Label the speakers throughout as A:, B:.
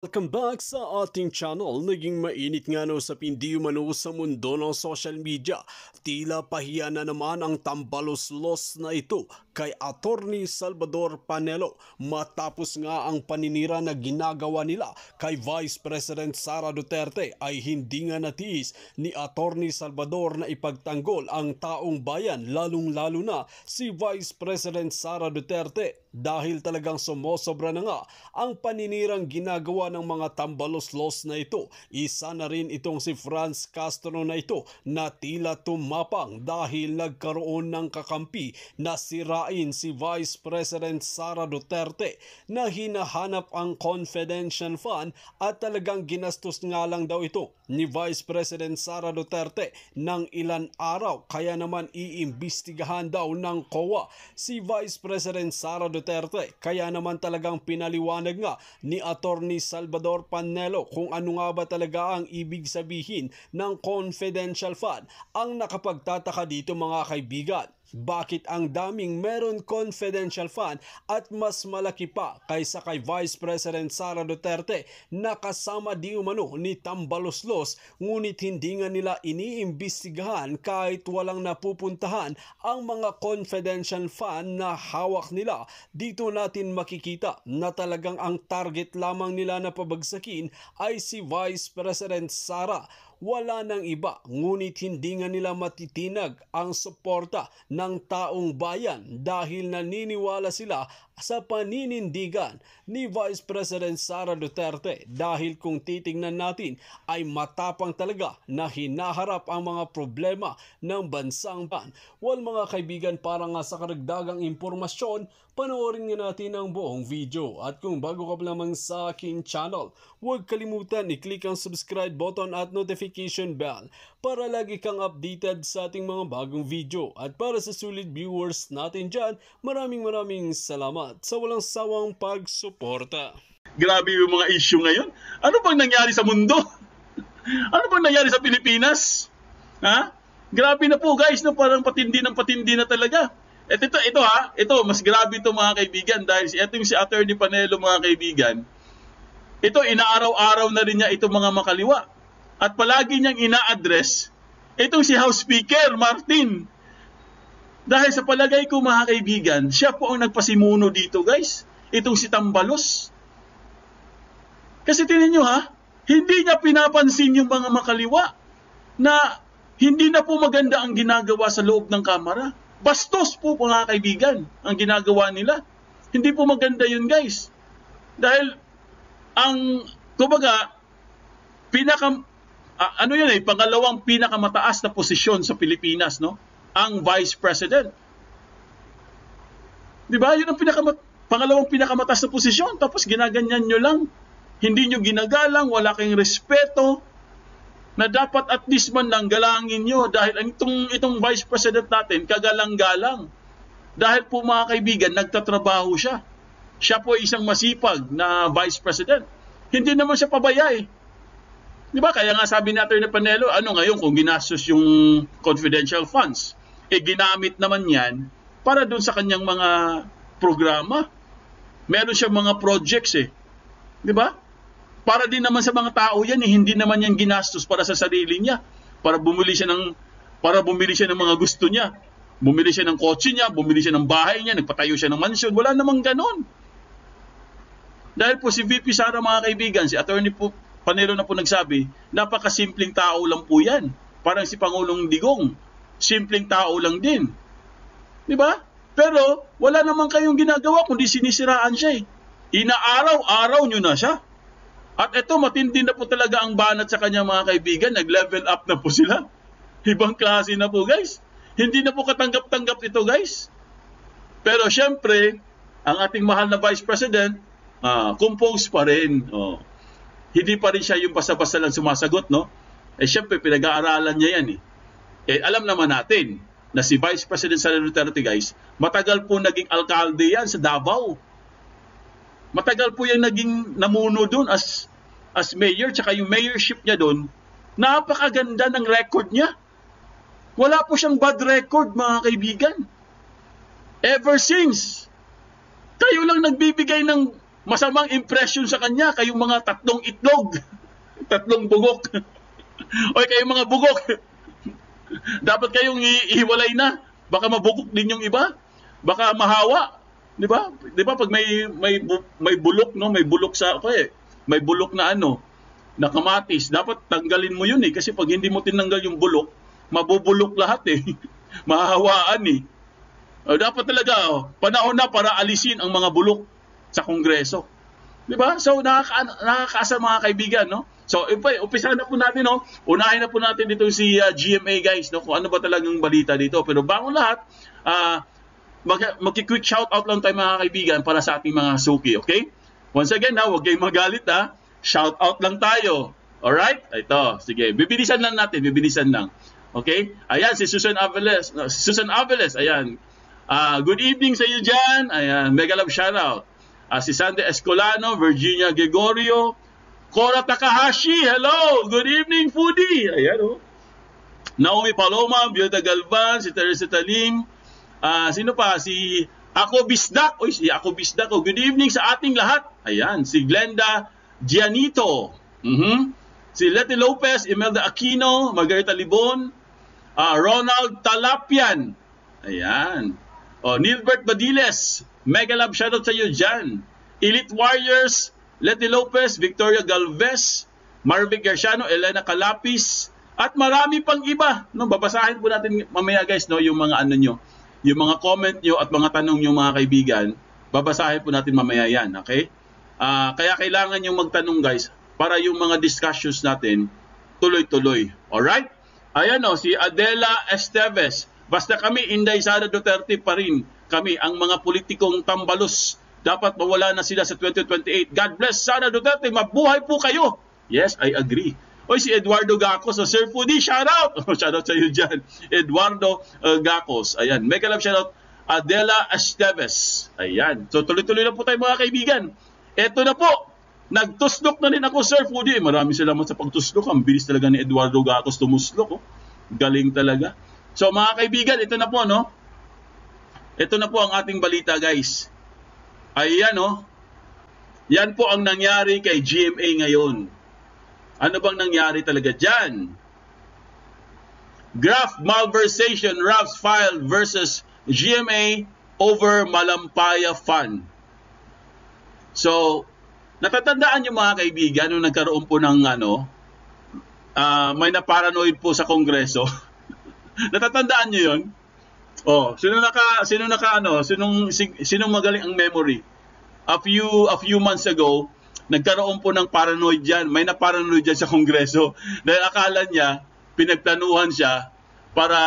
A: Welcome back sa ating channel. Naging mainit nga no sa pindi umano sa mundo ng social media. Tila pahiya na naman ang tambalos-los na ito kay Attorney Salvador Panelo matapos nga ang paninira na ginagawa nila kay Vice President Sara Duterte ay hindi nga natiis ni Attorney Salvador na ipagtanggol ang taong bayan, lalong-lalo na si Vice President Sara Duterte dahil talagang sumosobra na nga ang paninirang ginagawa ng mga tambalos-los na ito. Isa na rin itong si Franz Castro na ito na tila tumapang dahil nagkaroon ng kakampi na sirain si Vice President Sara Duterte na hinahanap ang confidential fund at talagang ginastos nga lang daw ito ni Vice President Sara Duterte ng ilan araw, kaya naman iimbestigahan daw ng COA si Vice President Sara Duterte. Kaya naman talagang pinaliwanag nga ni Attorney Salvador Panelo kung ano nga ba talaga ang ibig sabihin ng confidential fund. Ang nakapagtataka dito mga kaibigan, bakit ang daming meron confidential fund at mas malaki pa kaysa kay Vice President Sara Duterte na kasama di umano ni tambalos-los, ngunit hindi nga nila iniimbestigahan kahit walang napupuntahan ang mga confidential fund na hawak nila. Dito natin makikita na talagang ang target lamang nila na pabagsakin ay si Vice President Sara. Wala nang iba, ngunit hindi nga nila matitinag ang suporta ng taong bayan dahil naniniwala sila sa paninindigan ni Vice President Sara Duterte, dahil kung titingnan natin ay matapang talaga na hinaharap ang mga problema ng bansang ban. Well mga kaibigan, para nga sa karagdagang impormasyon, panoorin nga natin ang buong video. At kung bago ka pa lamang sa aking channel, huwag kalimutan i-click ang subscribe button at notification bell para lagi kang updated sa ating mga bagong video. At para sa sulit viewers natin dyan, maraming salamat sa walang sawang pagsuporta.
B: Grabe yung mga issue ngayon. Ano bang nangyari sa mundo? Ano bang nangyari sa Pilipinas? Ha? Grabe na po guys, no? Parang patindi na talaga. At ito mas grabe ito mga kaibigan, dahil itong si Attorney Panelo mga kaibigan, ito inaaraw-araw na rin niya itong mga makaliwa. At palagi niyang ina-address itong si House Speaker Martin. Dahil sa palagay ko mga kaibigan, siya po ang nagpasimuno dito guys. Itong si Tambalos. Kasi tingnan nyo ha, hindi niya pinapansin yung mga makaliwa na hindi na po maganda ang ginagawa sa loob ng kamara. Bastos po mga kaibigan ang ginagawa nila. Hindi po maganda yun guys. Dahil ang, kumbaga, pangalawang pinakamataas na posisyon sa Pilipinas, no? Ang Vice President. Di ba? Yun ang pangalawang pinakamataas na posisyon. Tapos ginaganyan nyo lang. Hindi nyo ginagalang, wala kayong respeto na dapat at least man lang galangin nyo, dahil itong Vice President natin, kagalang-galang. Dahil po mga kaibigan, nagtatrabaho siya. Siya po ay isang masipag na Vice President. Hindi naman siya pabaya eh. Di ba? Kaya nga sabi ni Atty. Panelo, ano ngayon kung ginastos yung confidential funds? Ginamit naman yan para dun sa kanyang mga programa. Meron siyang mga projects eh. Di ba? Para din naman sa mga tao yan eh. Hindi naman yan ginastos para sa sarili niya. Para bumili siya ng mga gusto niya. Bumili siya ng kotse niya, bumili siya ng bahay niya, nagpatayo siya ng mansyon. Wala namang ganon. Dahil po si VP Sara mga kaibigan, si Atty. Panelo na po nagsabi, napakasimpleng tao lang po yan. Parang si Pangulong Digong, simpleng tao lang din. Di ba? Pero wala naman kayong ginagawa kundi sinisiraan siya eh. Inaaraw-araw nyo na siya. At ito, matindi na po talaga ang banat sa kanya mga kaibigan. Nag-level up na po sila. Ibang klase na po guys. Hindi na po katanggap-tanggap ito guys. Pero syempre, ang ating mahal na Vice President, compose pa rin. Hindi pa rin siya yung basta-basta lang sumasagot, no? Syempre, pinag-aaralan niya yan eh. Alam naman natin na si Vice President Sara Duterte, guys, matagal po naging alkalde yan sa Davao. Matagal po yung naging namuno doon as mayor, tsaka yung mayorship niya doon, napakaganda ng record niya. Wala po siyang bad record, mga kaibigan. Ever since, kayo lang nagbibigay ng masamang impression sa kanya, kayong mga tatlong itlog, tatlong bugok, o kayong mga bugok, dapat kayong ihiwalay na. Baka mabukok din yung iba, baka mahawa, di ba? Di ba pag may bulok, no, may bulok sa may bulok na na kamatis, dapat tanggalin mo yun kasi pag hindi mo tinanggal yung bulok, mabubulok lahat mahahawaan dapat talaga panahon na para alisin ang mga bulok sa Kongreso. Di ba? So nakakaasa mga kaibigan, no? So umpisahan na po natin, no? Unahin na po natin dito si GMA, guys, no? Kung ano ba talagang balita dito. Pero bago lahat, mag-quick shoutout lang tayo mga kaibigan para sa ating mga suki, okay? Once again, huwag kayong magalit, shoutout lang tayo. Alright? Ito, sige. Bibilisan lang natin, bibilisan lang. Okay? Ayan, si Susan Aveles. Ayan. Good evening sa iyo dyan. Ayan, mega love shoutout. Si Sandy Escolano, Virginia Gregorio, Cora Takahashi, hello! Good evening, foodie! Ayan, Naomi Paloma, Bioda Galvan, si Teresa Talim, sino pa? Si Ako Bisdak. Si Ako Bisdak. Good evening sa ating lahat. Ayan, si Glenda Gianito. Si Leti Lopez, Imelda Aquino, Margarita Libon, Ronald Talapian. Ayan. Nilbert Badiles, mega love shoutout sa iyo dyan. Elite Warriors, Leti Lopez, Victoria Galvez, Marvic Garciano, Elena Calapis, at marami pang iba. Babasahin po natin mamaya, guys, yung mga nyo, yung mga comment nyo at mga tanong nyo mga kaibigan. Babasahin po natin mamaya yan, okay? Kaya kailangan yung magtanong, guys, para yung mga discussions natin tuloy-tuloy. Alright? Ayan si Adela Esteves. Basta kami, Inday Sara Duterte pa rin. Kami, ang mga politikong tambalos. Dapat mawala na sila sa 2028. God bless Sara Duterte. Mabuhay po kayo. Yes, I agree. Si Eduardo Gacos. Sir Foodie, shoutout. Shoutout sa iyo dyan. Eduardo Gacos. Ayan. Mega love shoutout. Adela Esteves. Ayan. So tuloy-tuloy na po tayo mga kaibigan. Eto na po. Nagtuslok na rin ako, Sir Foodie. Maraming salamat sa pagtuslok. Ang bilis talaga ni Eduardo Gacos tumuslok. Galing talaga. So mga kaibigan, ito na po, no? Ito na po ang ating balita, guys. Ayan, Yan po ang nangyari kay GMA ngayon. Ano bang nangyari talaga dyan? Graph malversation, Raps filed versus GMA over Malampaya Fund. So, natatandaan nyo mga kaibigan, nung nagkaroon po ng may na-paranoid po sa Kongreso. Natatandaan nyo yun? Sinong magaling ang memory? A few months ago, nagkaroon po ng paranoid dyan. May na-paranoid dyan sa Kongreso. Dahil akala niya, pinagplanuhan siya para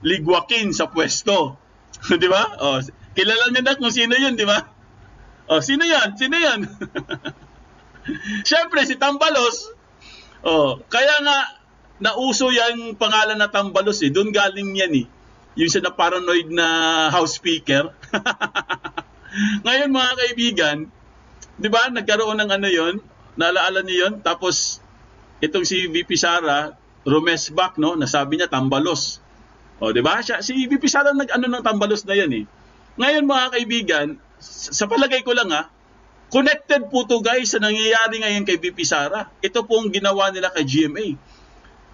B: ligwakin sa pwesto. Di ba? Kilala niyo na kung sino yun, di ba? Sino yan? Sino yan? Siyempre, si Tambalos. Kaya nga, nauso yung pangalan na Tambalos Doon galing yan Yung sa na-paranoid na House Speaker. Ngayon mga kaibigan, di ba, nagkaroon ng yon? Naalaala niyo yon? Tapos, itong si VP Sara, rumesback, nasabi niya Tambalos. Di ba? Si VP Sara nag-ano ng Tambalos na yan Ngayon mga kaibigan, sa palagay ko lang connected po to guys sa nangyayari ngayon kay VP Sara. Ito pong ginawa nila kay GMA.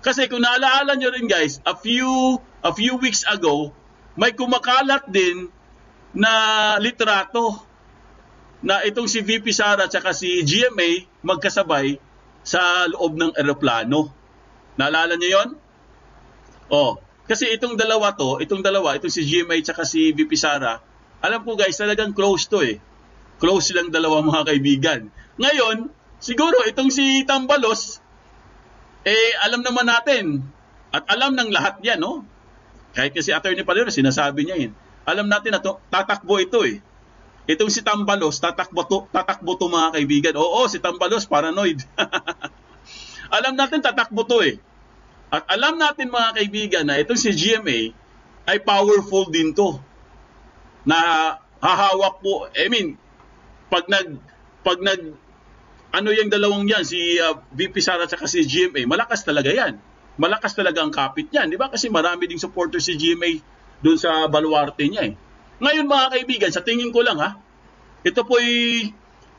B: Kasi kung naalaala nyo rin guys, a few weeks ago, may kumakalat din na litrato na itong si VP Sara at si GMA magkasabay sa loob ng eroplano. Naalala nyo yon? Kasi itong si GMA at si VP Sara, alam po guys, talagang close to Close silang dalawa mga kaibigan. Ngayon, siguro itong si Tambalos, alam naman natin, at alam ng lahat yan, Kahit kasi Attorney Palero, sinasabi niya Alam natin na tatakbo ito Itong si Tambalos, tatakbo to mga kaibigan. Oo, si Tambalos, paranoid. Alam natin, tatakbo to At alam natin mga kaibigan na itong si GMA ay powerful din to. Na hahawak po, pag yung dalawang yan, si VP Sara at si GMA, malakas talaga yan. Malakas talaga ang kapit niyan, di ba? Kasi marami ding supporter si GMA doon sa baluarte niya Ngayon mga kaibigan, sa tingin ko lang ito po'y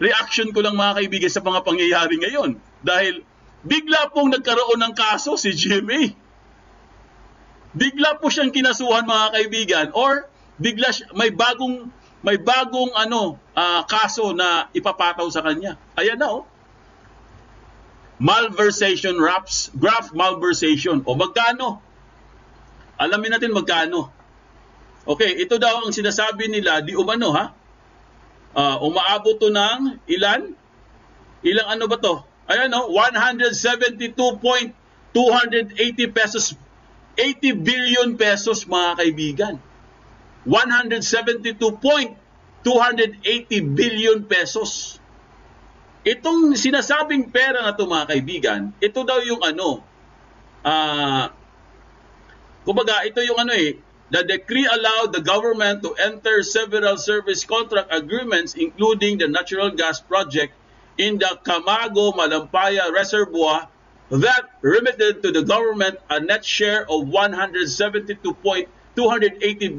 B: reaction ko lang mga kaibigan sa mga pangyayari ngayon. Dahil bigla pong nagkaroon ng kaso si GMA. Bigla po siyang kinasuhan mga kaibigan, or bigla may bagong kaso na ipapataw sa kanya. Ayan na Malversation graph malversation. O magkano? Alamin natin magkano. Okay, ito daw ang sinasabi nila, di umano umaabot to ng ilan? Ilang ano ba to? Ayan 172.280 pesos. 80 billion pesos mga kaibigan. 172.280 billion pesos. Itong sinasabing pera na to mga kaibigan, ito daw yung kumbaga ito yung the decree allowed the government to enter several service contract agreements including the natural gas project in the Camago Malampaya Reservoir that remitted to the government a net share of 172.280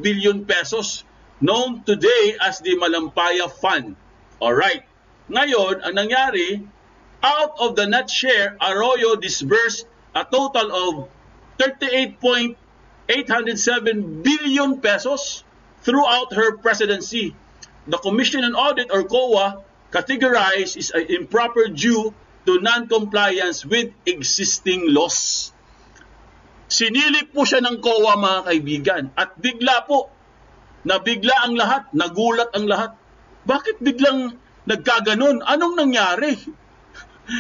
B: billion pesos, known today as the Malampaya Fund. Alright. Ngayon, ang nangyari, out of the net share, Arroyo disbursed a total of 38.807 billion pesos throughout her presidency. The Commission on Audit, or COA, categorized as improper due to non-compliance with existing laws. Sinilip po siya ng COA mga kaibigan, at bigla ang lahat, nagulat ang lahat. Bakit biglang nagkaganon? Anong nangyari?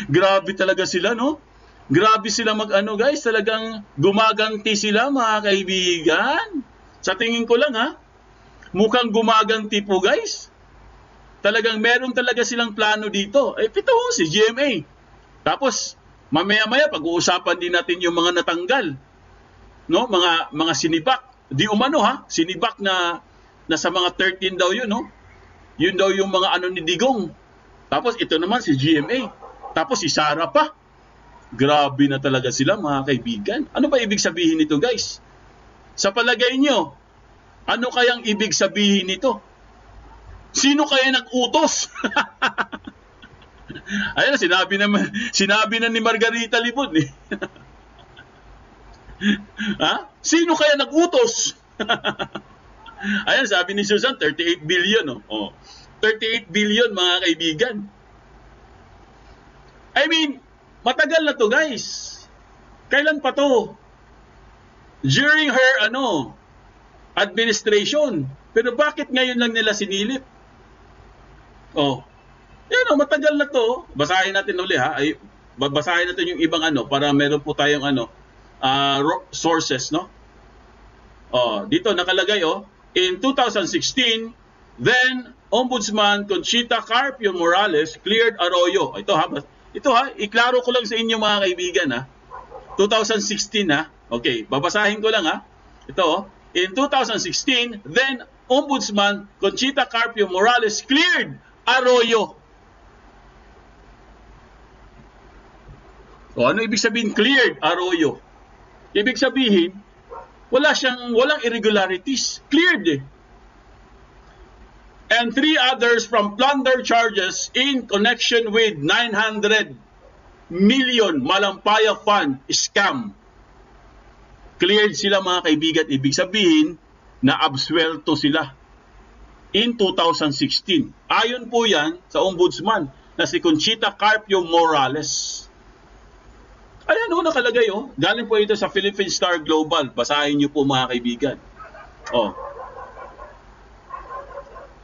B: Grabe talaga sila, no? Grabe sila guys, talagang gumaganti sila mga kaibigan. Sa tingin ko lang mukhang gumaganti po guys. Talagang meron talaga silang plano dito. Ito si GMA. Tapos mamaya-maya pag-uusapan din natin yung mga natanggal. No, mga sinibak. Di umano sinibak na sa mga 13 daw yun, no? Yun daw yung mga ni Digong. Tapos ito naman si GMA. Tapos si Sara pa. Grabe na talaga sila mga kaibigan. Ano ba ibig sabihin nito guys? Sa palagay nyo, ano kayang ibig sabihin nito? Sino kaya nag-utos? Ayan, sinabi na ni Margarita Libon eh. Sino kaya nag-utos? Ayan, sabi ni Susan, 38 billion. 38 billion mga kaibigan. I mean, matagal na to guys. Kailan pa to? During her administration. Pero bakit ngayon lang nila sinilip? Yan matagal na to. Basahin natin uli babasahin natin yung ibang para meron po tayong sources, no? Dito nakalagay in 2016, then Ombudsman Conchita Carpio Morales cleared Arroyo. Ito iklaro ko lang sa inyo mga kaibigan 2016 Okay, babasahin ko lang Ito in 2016, then Ombudsman Conchita Carpio Morales cleared Arroyo. Ano ibig sabihin cleared Arroyo? Ibig sabihin, walang irregularities. Cleared And 3 others from plunder charges in connection with 900 million Malampaya Fund scam. Cleared sila mga kaibigan. Ibig sabihin na absuelto sila in 2016. Ayon po yan sa ombudsman na si Conchita Carpio Morales. Ayan nakalagay Galing po ito sa Philippine Star Global. Basahin niyo po mga kaibigan.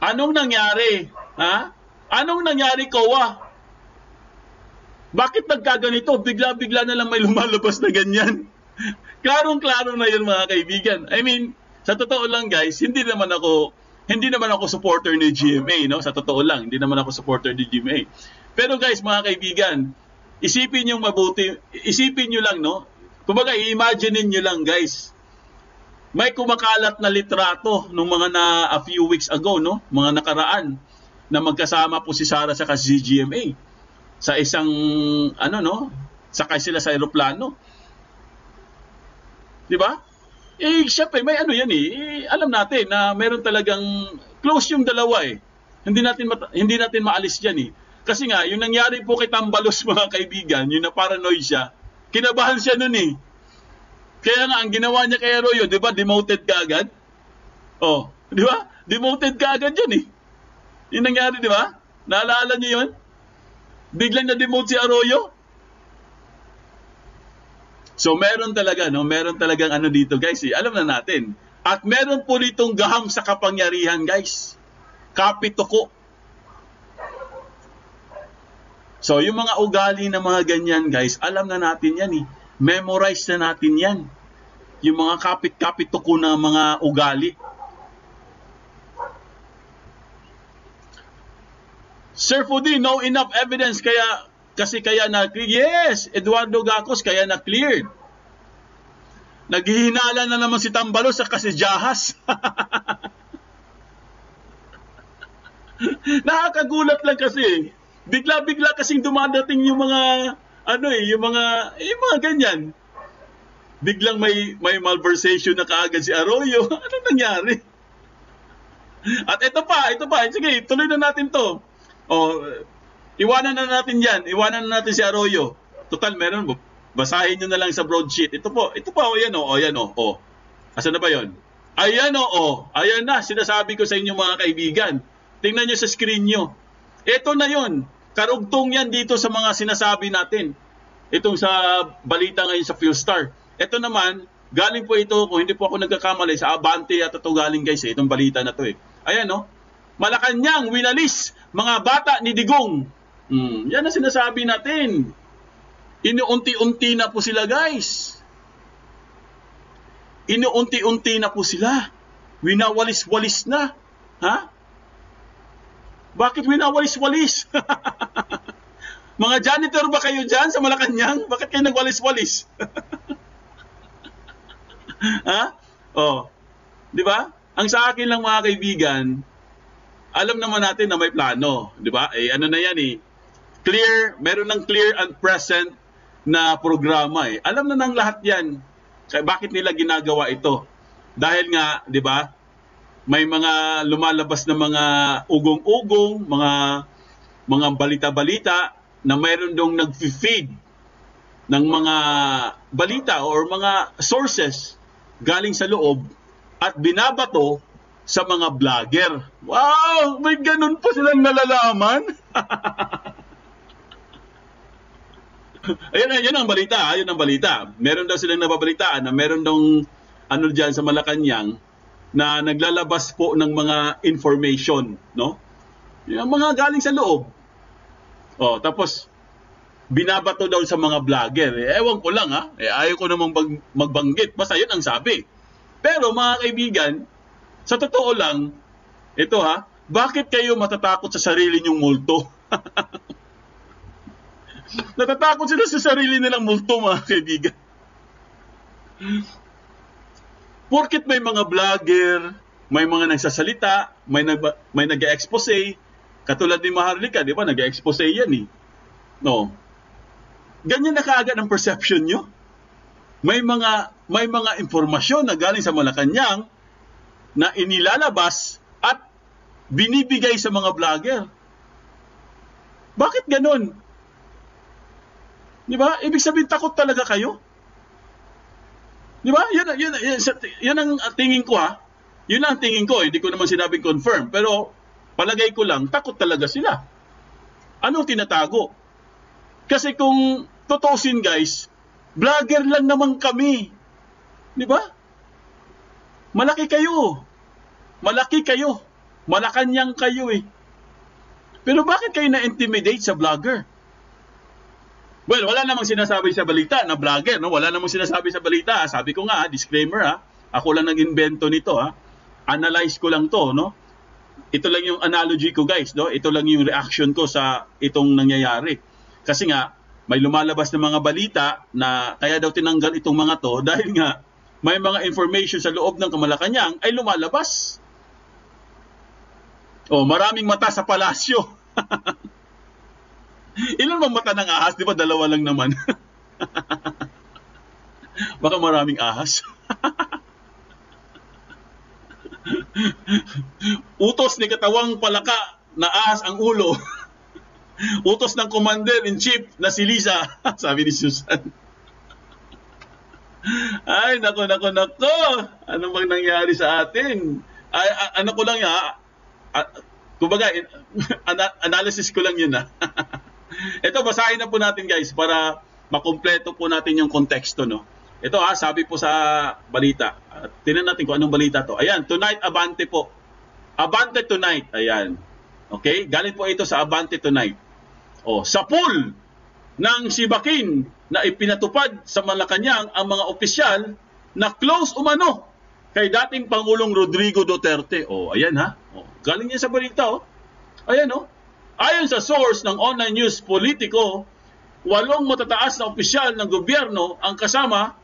B: Anong nangyari? Anong nangyari, COA? Bakit nagkaganito? Bigla-bigla na lang may lumalabas na ganyan. Klarong-klaro na yun mga kaibigan. I mean, sa totoo lang guys, hindi naman ako supporter ni GMA, no? Sa totoo lang, hindi naman ako supporter ni GMA. Pero guys, mga kaibigan, isipin niyo mabuti, isipin niyo lang, no? Kumbaga, i-imagine niyo lang, guys. May kumakalat na litrato nung mga a few weeks ago, no? Mga nakaraan na magkasama po si Sara sa si GMA sa isang sakay sila sa eroplano. 'Di ba? Syempre may yan alam natin na meron talagang close yung dalawa Hindi natin maalis diyan Kasi nga, yung nangyari po kay Tambalos mga kaibigan, yung na-paranoid siya, kinabahan siya nun eh. Kaya nga, ang ginawa niya kay Arroyo, di ba, demoted ka agad? Oh, di ba? Demoted ka agad yun eh. Yung nangyari, di ba? Naalala niyo yun? Biglang na-demote si Arroyo. So, meron talaga, no? Meron talagang ano dito, guys. Eh. Alam na natin. At meron po ditong gaham sa kapangyarihan, guys. Kapituko. So, yung mga ugali na mga ganyan, guys, alam na natin yan eh. Memorize na natin yan. Yung mga kapit-kapituko na mga ugali. Sir Fudi, no enough evidence kaya yes, Eduardo Gacos kaya na-cleared. Naghihinala na naman si Tambalos sa kasijahas. Nakakagulat lang kasi. Bigla-bigla kasing dumadating yung mga yung mga ganyan. Biglang may malversation na kaagad si Arroyo. Ano nangyari? At ito pa. Sige, tuloy na natin to. Iwanan na natin yan. Iwanan na natin si Arroyo. Total, meron. Basahin nyo na lang sa broadsheet. Ito po. Ayan o. Asan na ba yun? Ayan o. Ayan na. Sinasabi ko sa inyo mga kaibigan. Tingnan nyo sa screen nyo. Ito na yun. Karugtong yan dito sa mga sinasabi natin. Itong sa balita ngayon sa Philstar. Ito naman, galing po ito, kung hindi po ako nagkakamali, sa Abante at ito galing guys itong balita na to eh. Ayan o. Malacanang winalis mga bata ni Digong. Yan ang sinasabi natin. Inuunti-unti na po sila guys. Inuunti-unti na po sila. Winawalis-walis na. Ha? Bakit winawalis-walis? Mga janitor ba kayo dyan sa Malacanang? Bakit kayo nagwalis-walis? Ha? Oh. Di ba? Ang sa akin lang mga kaibigan, alam naman natin na may plano. Di ba? Ano na yan eh. Clear, meron ng clear and present na programa eh. Alam na ng lahat yan. Kaya bakit nila ginagawa ito? Dahil nga, di ba, may mga lumalabas na mga ugong-ugong, mga balita-balita na mayroon dong nag-feed ng mga balita or mga sources galing sa loob at binabato sa mga vlogger. Wow! May ganun pa silang nalalaman? Ayun ang balita. Ayun ang balita. Meron daw silang nababalitaan na meron daw dyan sa Malacanang na naglalabas po ng mga information, no? Yung mga galing sa loob. Tapos binabato daw sa mga vlogger. Ewan ko lang ha. Ayaw ko namang magbanggit. Basta yun ang sabi. Pero mga kaibigan, sa totoo lang, ito ha, bakit kayo matatakot sa sarili nyong multo? Natatakot sila sa sarili nilang multo mga kaibigan. Porket may mga vlogger, may mga nagsasalita, may nag-expose, katulad ni Maharlika, di ba? Nag-expose yan eh. No. Ganyan na kaagad ang perception nyo. May mga impormasyon na galing sa Malacanang na inilalabas at binibigay sa mga vlogger. Bakit ganun? Di ba? Ibig sabihin takot talaga kayo. Di ba? Yan ang tingin ko ha. Yun ang tingin ko. Hindi ko naman sinabing confirm. Pero palagay ko lang, takot talaga sila. Anong tinatago? Kasi kung tutusin guys, vlogger lang naman kami. Di ba? Malaki kayo. Malacanang kayo eh. Pero bakit kayo na-intimidate sa vlogger? Well, wala namang sinasabi sa balita na vlogger, no? Wala namang sinasabi sa balita. Sabi ko nga, disclaimer ha. Ako lang nag-invento nito ha. Analyze ko lang to, no? Ito lang yung analogy ko guys, no? Ito lang yung reaction ko sa itong nangyayari. Kasi nga, may lumalabas na mga balita na kaya daw tinanggal itong mga to dahil nga may mga information sa loob ng Malacanang ay lumalabas. Maraming mata sa palasyo. Ilan bang mata ng ahas? Di ba dalawa lang naman? Baka maraming ahas. Utos ni katawang palaka na ahas ang ulo. Utos ng commander-in-chief na si Lisa, sabi ni Susan. Ay, nako. Ano bang nangyari sa atin? Ay, ano ko lang kumbaga, analysis ko lang yun Ito, basahin na po natin guys para makumpleto po natin yung konteksto, no? Ito sabi po sa balita. Tingnan natin kung anong balita to. Ayan, tonight, Abante po. Abante tonight. Ayan. Okay? Galing po ito sa Abante tonight. Sa pool ng Sibakin na ipinatupad sa Malacanang ang mga opisyal na close umano kay dating Pangulong Rodrigo Duterte. Ayan galing yan sa balita Ayan Ayon sa source ng online news Politico, 8 matataas na opisyal ng gobyerno ang kasama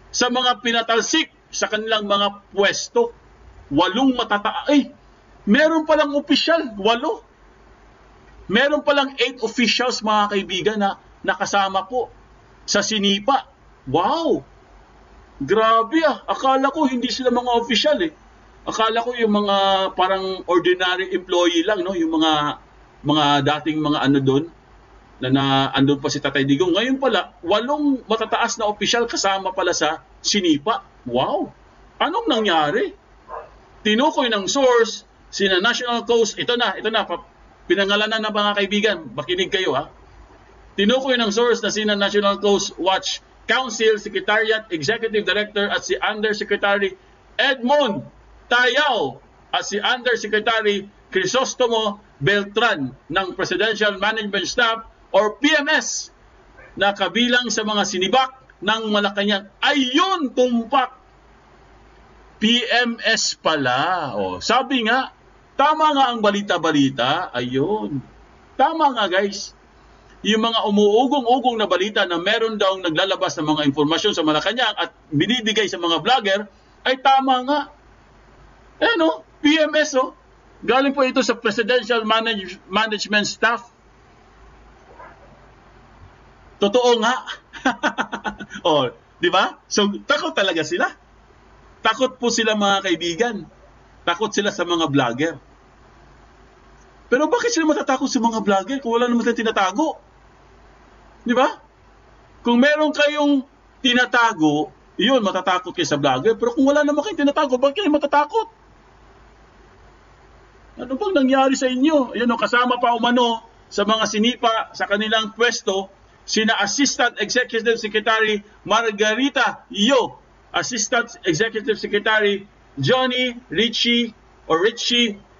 B: sa mga pinatalsik sa kanilang mga pwesto. 8 matataas. Meron palang opisyal, 8. Meron palang 8 officials mga kaibigan na nakasama po sa sinipa. Wow! Grabe Akala ko hindi sila mga official Akala ko yung mga parang ordinary employee lang, no? Yung mga dating mga doon na andun pa si Tatay Digong. Ngayon pala, 8 matataas na opisyal kasama pala sa sinipa. Wow! Anong nangyari? Tinukoy ng source, sina National Coast, ito na, pinangalanan na mga kaibigan, makinig kayo Tinukoy ng source na sina National Coast Watch Council, Secretariat, Executive Director at si Undersecretary Edmond Tayao at si Undersecretary Crisostomo Beltran ng Presidential Management Staff or PMS na kabilang sa mga sinibak ng Malacanang. Ayun, tumpak! PMS pala. Sabi nga, tama nga ang balita-balita. Ayun. Tama nga guys. Yung mga umuugong-ugong na balita na meron daw naglalabas ng mga informasyon sa Malacanang at binibigay sa mga vlogger, ay tama nga. PMS Galing po ito sa Presidential Management Staff. Totoo nga. Di ba? So, takot talaga sila. Takot po sila mga kaibigan. Takot sila sa mga vlogger. Pero bakit sila matatakot sa mga vlogger kung wala naman silang tinatago? Di ba? Kung meron kayong tinatago, yun, matatakot kayo sa vlogger. Pero kung wala naman kayong tinatago, bakit kayo matatakot? Ano bang nangyari sa inyo? Ayun, kasama pa umano sa mga sinipa sa kanilang pwesto, sina Assistant Executive Secretary Margarita Yo, Assistant Executive Secretary Johnny Richie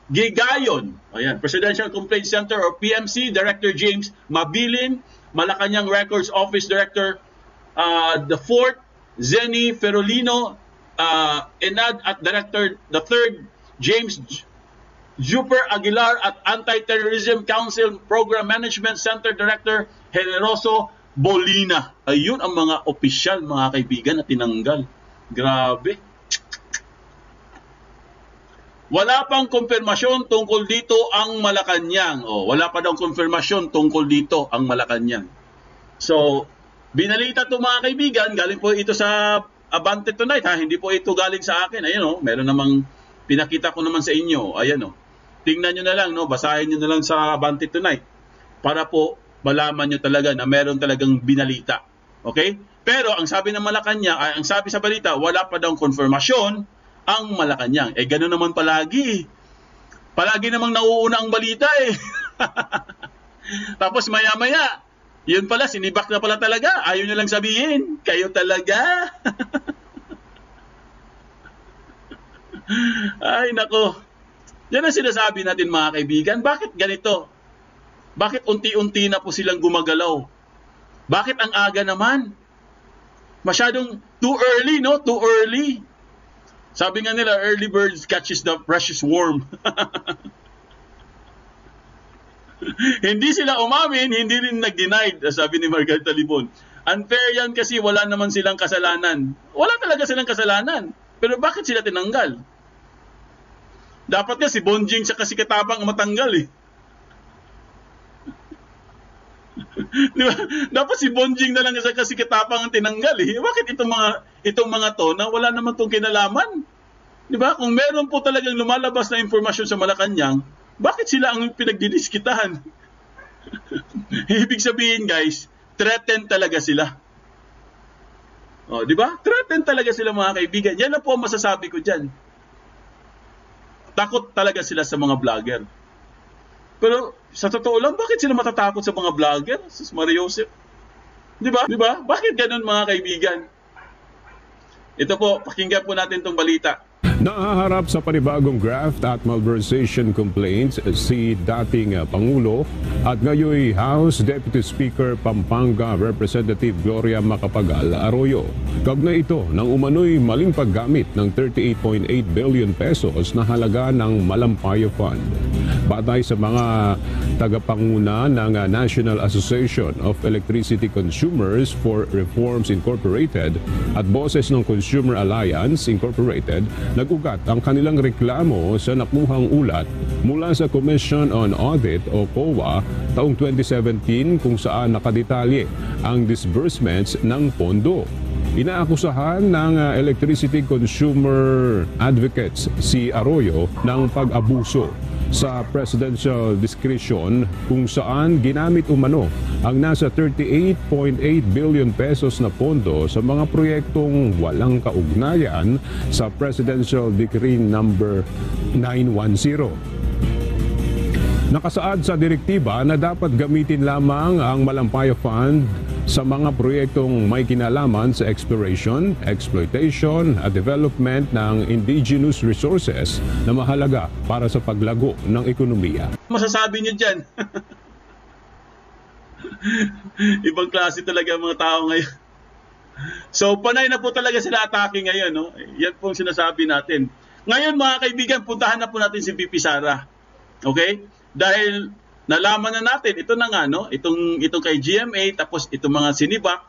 B: Gigayon, Presidential Complaint Center or PMC Director James Mabilin, Malacanang Records Office Director the 4th Zenny Ferolino, ENAD at Director the 3rd James Juper Aguilar at Anti-Terrorism Council Program Management Center Director Generoso Bolina. Ayun ang mga opisyal mga kaibigan na tinanggal. Grabe. Wala pang konfirmasyon tungkol dito ang Malacanang. Wala pa daw konfirmasyon tungkol dito ang Malacanang. So, binalita to mga kaibigan, galing po ito sa Abante Tonight hindi po ito galing sa akin. Ayun meron namang pinakita ko naman sa inyo. Ayan tingnan nyo na lang, basahin nyo na lang sa Abante Tonight para po malaman nyo talaga na meron talagang binalita. Okay? Pero ang sabi ng Malacanang, ang sabi sa balita, wala pa daw konfirmasyon ang Malacanang. Gano'n naman palagi. Palagi namang nauuna ang balita Tapos maya-maya, yun pala, sinibak na pala talaga. Ayaw nyo lang sabihin, kayo talaga. Ay, nako. Yan ang sinasabi natin mga kaibigan. Bakit ganito? Bakit unti-unti na po silang gumagalaw? Bakit ang aga naman? Masyadong too early, no? Too early. Sabi nga nila, early birds catches the precious worm. Hindi sila umamin, hindi rin nag-denied, sabi ni Margarita Libon. Unfair yan kasi wala naman silang kasalanan. Wala talaga silang kasalanan. Pero bakit sila tinanggal? Dapat nga si Bonjing sa Katapang matanggal Diba? Dapat si Bonjing na lang sa Katapang ang tinanggal Bakit itong mga to na wala naman tong kinalaman? Diba? Kung meron po talagang lumalabas na informasyon sa Malacanang, bakit sila ang pinagdidiskitahan? Ibig sabihin guys, threatened talaga sila. Di ba? Threatened talaga sila mga kaibigan. Yan na po ang masasabi ko dyan. Takot talaga sila sa mga vlogger. Pero sa totoo lang, bakit sila matatakot sa mga vlogger? Sus Maria Joseph. Di ba? Bakit ganun mga kaibigan? Ito po, pakinggan po natin itong balita.
C: Nahaharap sa panibagong graft at malversation complaints si dating Pangulo at ngayon House Deputy Speaker Pampanga Representative Gloria Macapagal Arroyo. Kaugnay ito ng umano'y maling paggamit ng 38.8 billion pesos na halaga ng Malampayo Fund. Batay sa mga tagapanguna ng National Association of Electricity Consumers for Reforms Incorporated at boses ng Consumer Alliance Incorporated, nag-ugat ang kanilang reklamo sa nakuhang ulat mula sa Commission on Audit o COA taong 2017 kung saan nakadetalye ang disbursements ng pondo. Inaakusahan ng Electricity Consumer Advocates si Arroyo ng pag-abuso sa presidential discretion kung saan ginamit umano ang nasa 38.8 billion pesos na pondo sa mga proyektong walang kaugnayan sa Presidential Decree number 910. Nakasaad sa direktiba na dapat gamitin lamang ang Malampayo Fund sa mga proyektong may kinalaman sa exploration, exploitation at development ng indigenous resources na mahalaga para sa paglago ng ekonomiya.
B: Masasabi niyo dyan? Ibang klase talaga ang mga tao ngayon. So, panay na po talaga sila atake ngayon. No? Yan po ang sinasabi natin. Ngayon mga kaibigan, puntahan na po natin si VP Sara. Okay? Dahil nalaman na natin, ito na nga, no? Itong kay GMA, tapos itong mga sinibak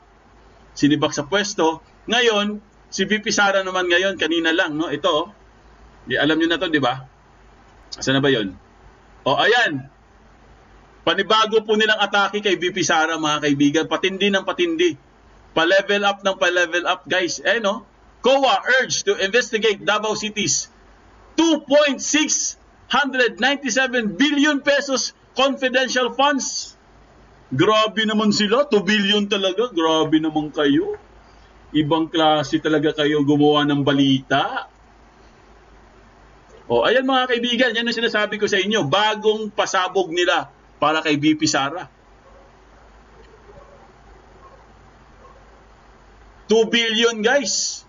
B: sa pwesto. Ngayon, si VP Sara naman ngayon, kanina lang, no? Ito, alam niyo na to, di ba? Saan na ba yun? Ayan. Panibago po nilang atake kay VP Sara, mga kaibigan. Patindi ng patindi. Pa-level up ng pa-level up, guys. No? COA urged to investigate Davao City's 2.697 billion pesos confidential funds. Grabe naman sila. 2 billion talaga. Grabe naman kayo. Ibang klase talaga kayo gumawa ng balita. Ayan mga kaibigan. Yan ang sinasabi ko sa inyo. Bagong pasabog nila para kay VP Sara. 2 billion guys.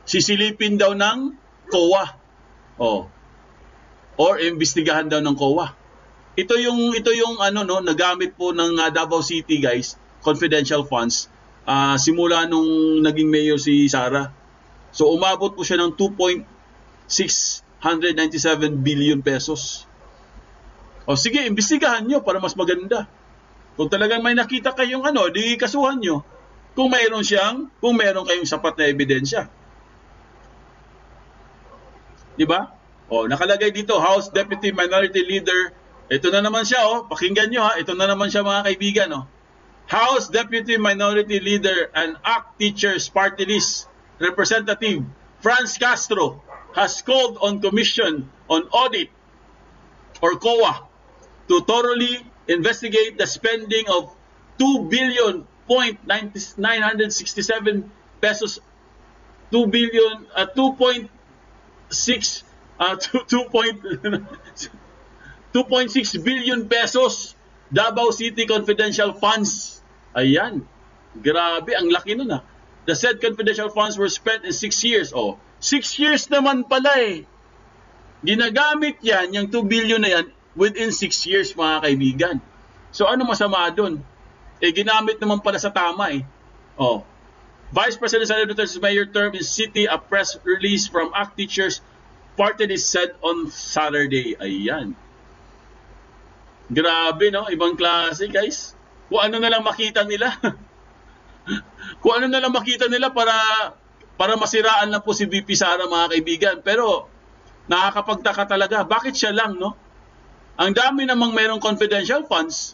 B: Sisilipin daw ng COA. Or imbestigahan daw ng COA. Ito yung nagamit po ng Davao City guys, confidential funds simula nung naging mayor si Sara. So umabot po siya ng 2.697 billion pesos. Sige, imbestigahan nyo para mas maganda. Kung talagang may nakita kayong di kasuhan nyo. Kung meron kayong sapat na ebidensya. Di ba? Nakalagay dito, House Deputy Minority Leader. Ito na naman siya, pakinggan nyo ito na naman siya mga kaibigan, House Deputy Minority Leader and ACT Teachers Party List Representative Franz Castro has called on Commission on Audit or COA to thoroughly investigate the spending of 2 billion 967 pesos 2 billion 2.6 billion pesos Davao City confidential funds. Ayan. Grabe, ang laki nun The said confidential funds were spent in 6 years. 6 years naman pala Ginagamit yan, yung 2 billion na yan, within 6 years mga kaibigan. So ano masama dun? Ginamit naman pala sa tama Vice President Sara Duterte's mayor term in city, a press release from ACT Teachers Party List said on Saturday. Ayan. Grabe, Ibang klase, guys. Kung ano na lang makita nila. Kung ano na lang makita nila para masiraan lang po si VP Sara, mga kaibigan. Pero, nakakapagtaka talaga. Bakit siya lang, Ang dami namang mayroong confidential funds.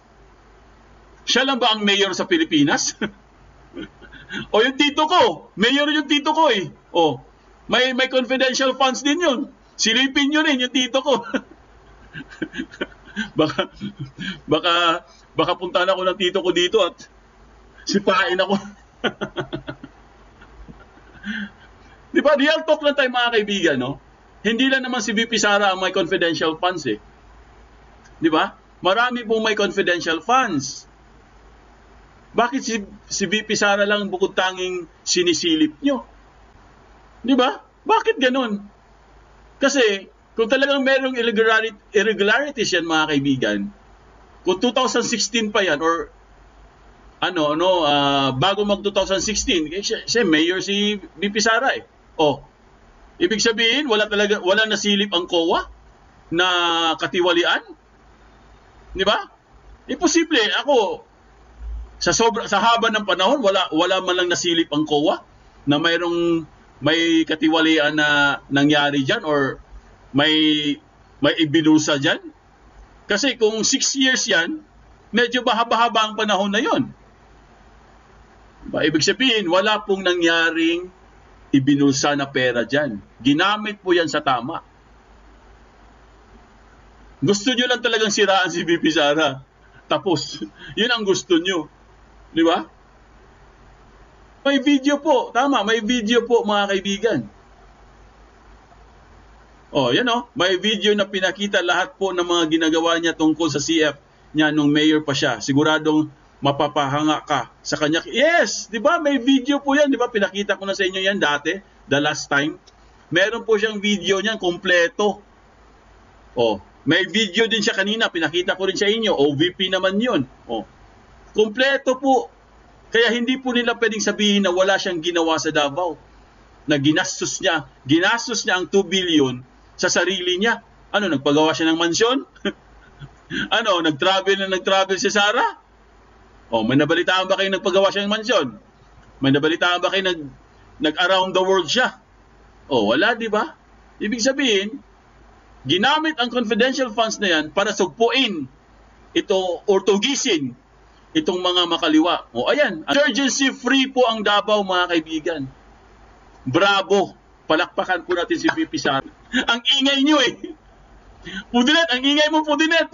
B: Siya lang ba ang mayor sa Pilipinas? Yung tito ko. Mayor yung tito ko, may confidential funds din yun. Silipin nyo rin yung tito ko. Baka, baka puntahan ako ng tito ko dito at sipain ako. Di ba? Real talk lang tayo mga kaibigan, no? Hindi lang naman si VP Sara ang may confidential funds eh. Di ba? Marami pong may confidential funds. Bakit si VP Sara lang bukod tanging sinisilip nyo? Di ba? Bakit ganun? Kasi kung talagang merong irregularities yan mga kaibigan, kung 2016 pa yan or bago mag 2016, siya mayor si VP Sara eh. Oh. Ibig sabihin wala nasilip ang COA na katiwalian? Di ba? Imposible. Ako sa haba ng panahon wala man lang nasilip ang COA na may katiwalian na nangyari diyan or may ibinusa diyan. Kasi kung 6 years yan, medyo mahaba-haba ang panahon na yon. Ibig sabihin, wala pong nangyaring ibinusa na pera dyan. Ginamit po yan sa tama. Gusto nyo lang talagang siraan si VP Sara. Tapos, yun ang gusto nyo. Di ba? May video po. Tama, may video po mga kaibigan. Oh, yan o. May video na pinakita lahat po ng mga ginagawa niya tungkol sa CF niya nung mayor pa siya. Siguradong mapapahanga ka sa kanya. Yes, 'di ba? May video po 'yan, 'di ba? Pinakita ko na sa inyo 'yan dati, the last time. Meron po siyang video niyan kompleto. Oh, may video din siya kanina, pinakita ko rin sa inyo. OVP naman 'yon. Oh. Kompleto po. Kaya hindi po nila pwedeng sabihin na wala siyang ginawa sa Davao. Na ginastos niya ang 2 billion sa sarili niya. Ano, nagpagawa siya ng mansyon? Ano, nag-travel si Sara? Oh, may nabalitaan ba kayo nagpagawa siya ng mansyon? May nabalitaan ba kayo nag-around the world siya? Oh, wala, di ba? Ibig sabihin, ginamit ang confidential funds na yan para sugpuin ito or tugisin itong mga makaliwa. Oh, ayan. Emergency free po ang Davao, mga kaibigan. Bravo. Palakpakan po natin si VP Sara. Ang ingay nyo eh. Pudinet, ang ingay mo, Pudinet.